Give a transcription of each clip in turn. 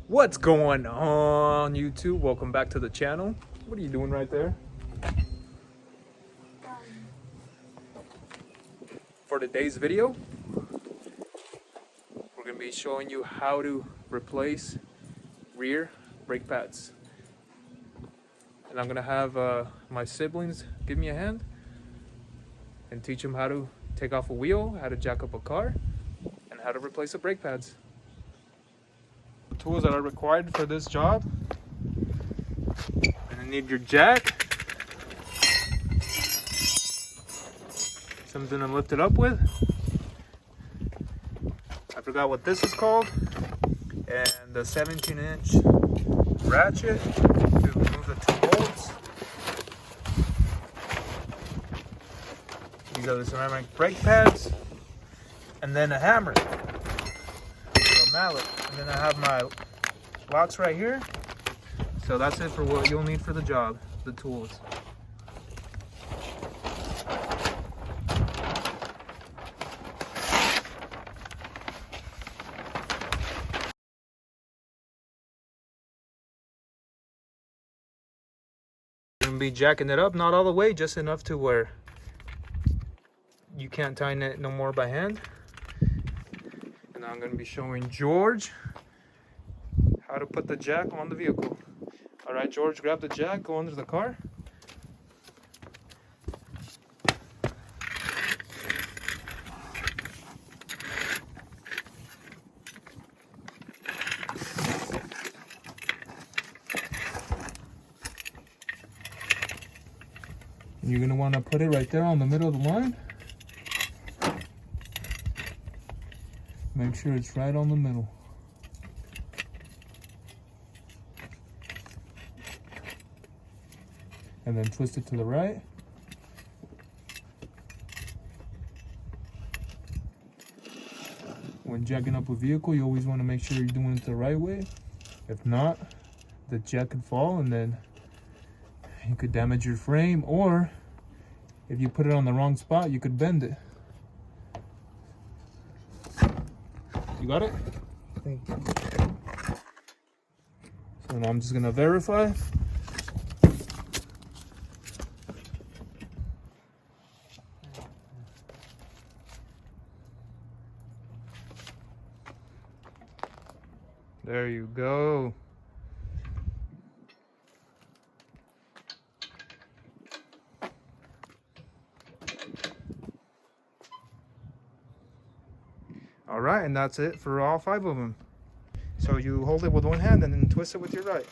What's going on, YouTube? Welcome back to the channel. What are you doing right there? For today's video, we're going to be showing you how to replace rear brake pads. And I'm going to have my siblings give me a hand and teach them how to take off a wheel, how to jack up a car, and how to replace the brake pads. The tools that are required for this job: you're going to need your jack, something to lift it up with. I forgot what this is called. And the 17-inch ratchet to remove the 2 bolts. These are the ceramic brake pads. And then a hammer, a mallet. And then I have my locks right here. So that's it for what you'll need for the job, the tools. You're gonna be jacking it up, not all the way, just enough to where you can't tighten it no more by hand. And I'm gonna be showing George how to put the jack on the vehicle. All right, George, grab the jack, go under the car. You're gonna want to put it right there on the middle of the line. Make sure it's right on the middle. And then twist it to the right. When jacking up a vehicle, you always want to make sure you're doing it the right way. If not, the jack could fall and then you could damage your frame, or if you put it on the wrong spot, you could bend it. You got it? Thank you. So now I'm just gonna verify. There you go. All right, and that's it for all 5 of them. So you hold it with one hand and then twist it with your right.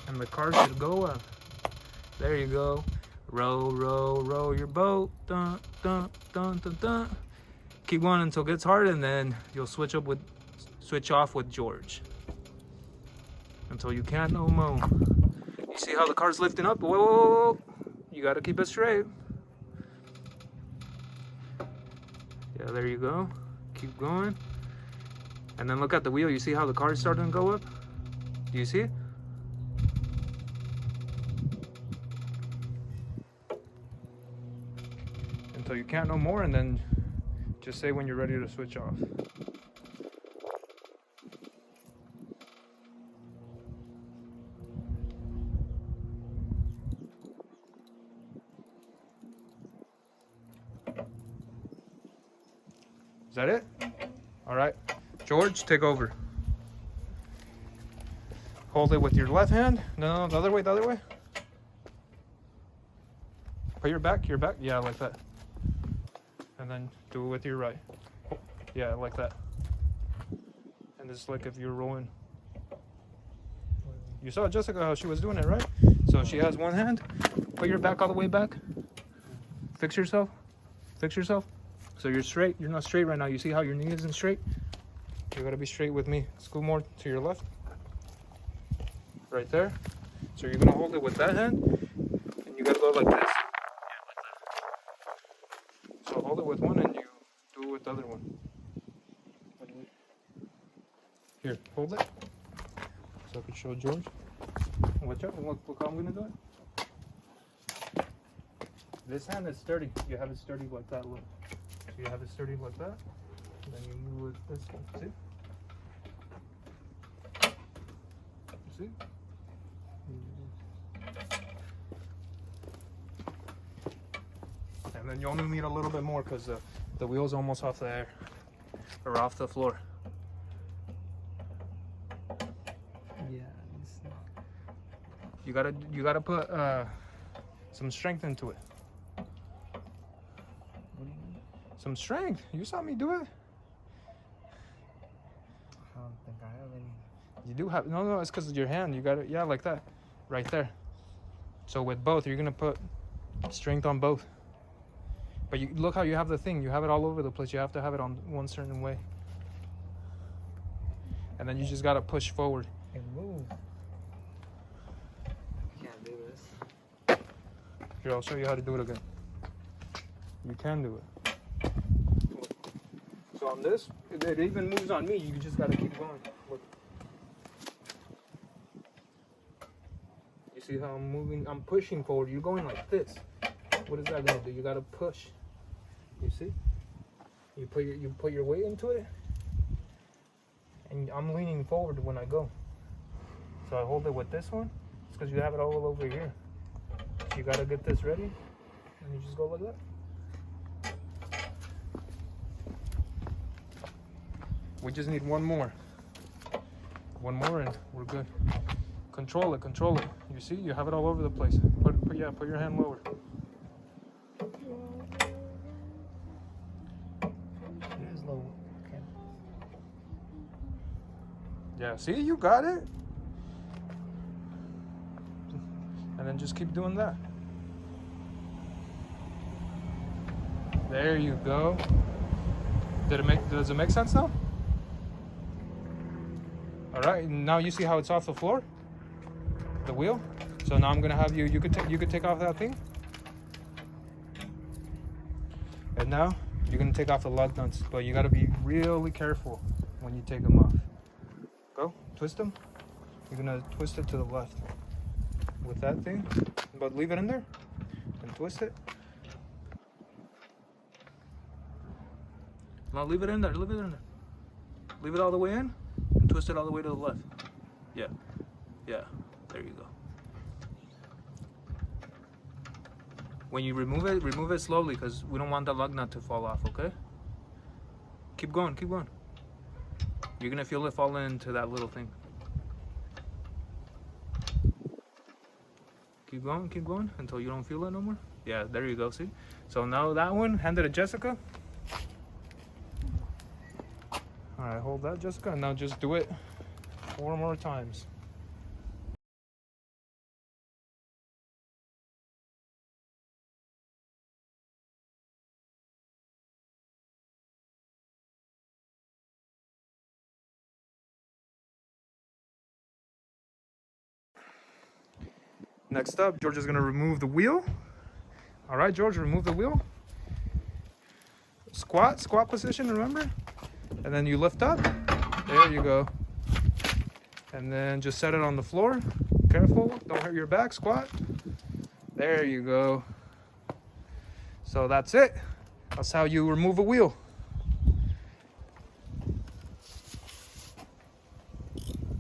And the car should go up. There you go. Row, row, row your boat. Dun, dun, dun, dun, dun. Keep going until it gets hard, and then you'll switch off with George. Until you can't no more. You see how the car's lifting up? Whoa, whoa, whoa. You gotta keep it straight. Yeah, there you go. Keep going. And then look at the wheel. You see how the car is starting to go up? Do you see it? Until you can't no more, and then just say when you're ready to switch off. Is that it? All right, George, take over. Hold it with your left hand. No, the other way, the other way. Put your back, yeah, like that. And then do it with your right. Yeah, like that. And it's like if you're rolling. You saw Jessica how she was doing it, right? So she has one hand. Put your back all the way back. Fix yourself. Fix yourself. So you're straight. You're not straight right now. You see how your knee isn't straight? You gotta be straight with me. Let's go more to your left. Right there. So you're gonna hold it with that hand, and you gotta go like this. Yeah, like that. So hold it with one, and you do it with the other one. Here, hold it. So I can show George. Watch out! Look how I'm gonna do it. This hand is sturdy. You have it sturdy like that. Look. So you have it sturdy like that. And then you move it this way. See? See? And then you only need a little bit more because the wheel's almost off the air or off the floor. Yeah. You gotta put some strength into it. What do you mean? Some strength. You saw me do it. I don't think I have any. You do have no. It's because of your hand. You got it. Yeah, like that, right there. So with both, you're gonna put strength on both. But you look how you have the thing. You have it all over the place. You have to have it on one certain way. And then you just gotta push forward. It moves. Can't do this. Here, I'll show you how to do it again. You can do it. So on this, it even moves on me. You just gotta keep going. Look. You see how I'm moving? I'm pushing forward. You're going like this. What is that gonna do? You gotta push. You see? You put your weight into it, and I'm leaning forward when I go. So I hold it with this one. It's because you have it all over here. So you gotta get this ready, and you just go like that. We just need one more. One more, and we're good. Control it, control it. You see? You have it all over the place. Put your hand lower. Okay. Yeah, see, you got it. And then just keep doing that. There you go. Does it make sense now? All right, now you see how it's off the floor? The wheel? So now I'm gonna have you could take off that thing. And now you're gonna take off the lug nuts, but you gotta be really careful when you take them off. Go, twist them. You're gonna twist it to the left with that thing, but leave it in there and twist it. No, leave it in there, leave it in there. Leave it all the way in and twist it all the way to the left. Yeah, yeah, there you go. When you remove it slowly because we don't want the lug nut to fall off, okay? Keep going, keep going. You're gonna feel it fall into that little thing. Keep going until you don't feel it no more. Yeah, there you go, see? So now that one, hand it to Jessica. All right, hold that, Jessica, and now just do it 4 more times. Next up, George is gonna remove the wheel. All right, George, remove the wheel. Squat position, remember? And then you lift up. There you go. And then just set it on the floor. Careful, don't hurt your back. Squat. There you go. So that's it. That's how you remove a wheel.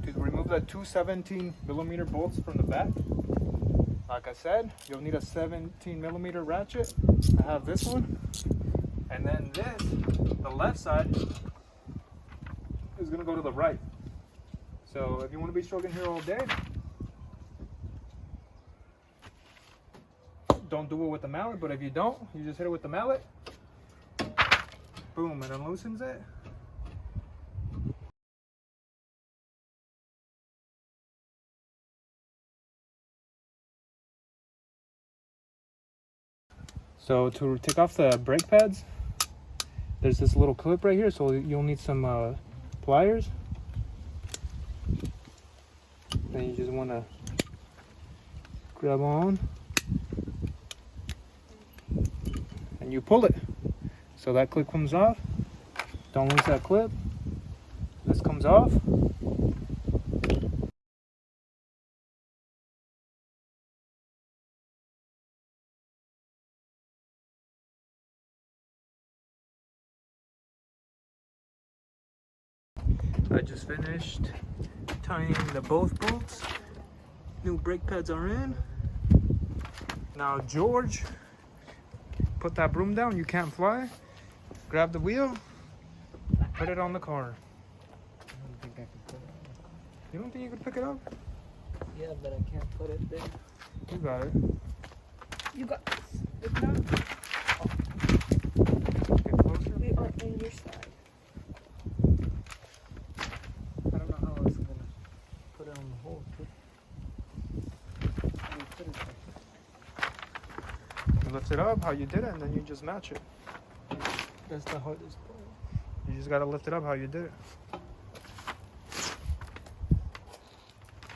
To remove the 2 17mm bolts from the back, like I said, you'll need a 17mm ratchet. I have this one. And then this, the left side, is gonna go to the right. So if you wanna be stroking here all day, don't do it with the mallet, but if you don't, you just hit it with the mallet. Boom, it unloosens it. So to take off the brake pads, there's this little clip right here, so you'll need some pliers. Then you just want to grab on and you pull it. So that clip comes off. Don't lose that clip. This comes off. I just finished tightening both bolts. New brake pads are in. Now George, put that broom down. You can't fly. Grab the wheel. Put it on the car. I don't think I can put it on. You don't think you could pick it up? Yeah, but I can't put it there. You got it. You got this. If not, Get closer. we are on your side. I don't know how I was gonna put it on the hole. How do you put it there? You lift it up how you did it, and then you just match it. That's the hardest part. You just gotta lift it up how you did it.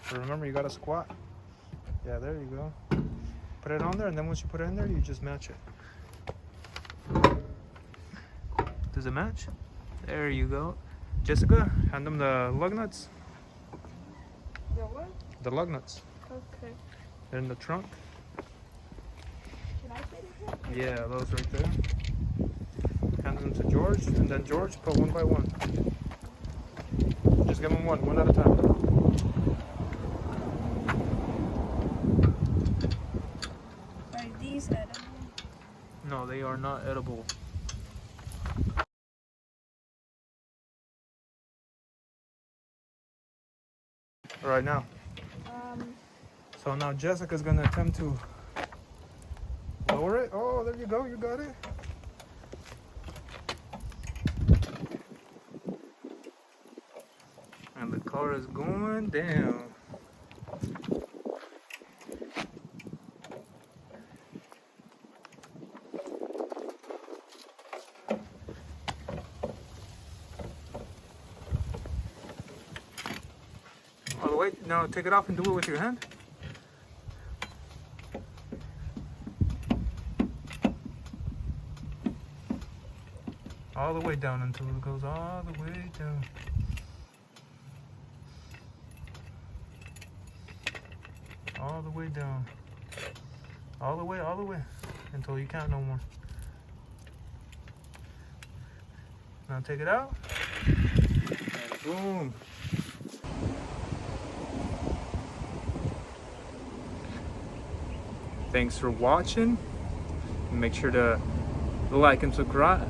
So remember, you gotta squat. Yeah, there you go. Put it on there, and then once you put it in there, you just match it. Does it match? There you go. Jessica, hand them the lug nuts. The what? The lug nuts. Okay. They're in the trunk. Can I fit it here? Yeah, those right there. Hand them to George, and then George, put one by one. Just give them one at a time. Are these edible? No, they are not edible. All right, now. So now Jessica's gonna attempt to lower it. Oh, there you go, you got it. And the car is going down. All the way. Now take it off and do it with your hand. All the way down until it goes all the way down. All the way down. All the way, until you can't no more. Now take it out. And boom. Thanks for watching. Make sure to like and subscribe.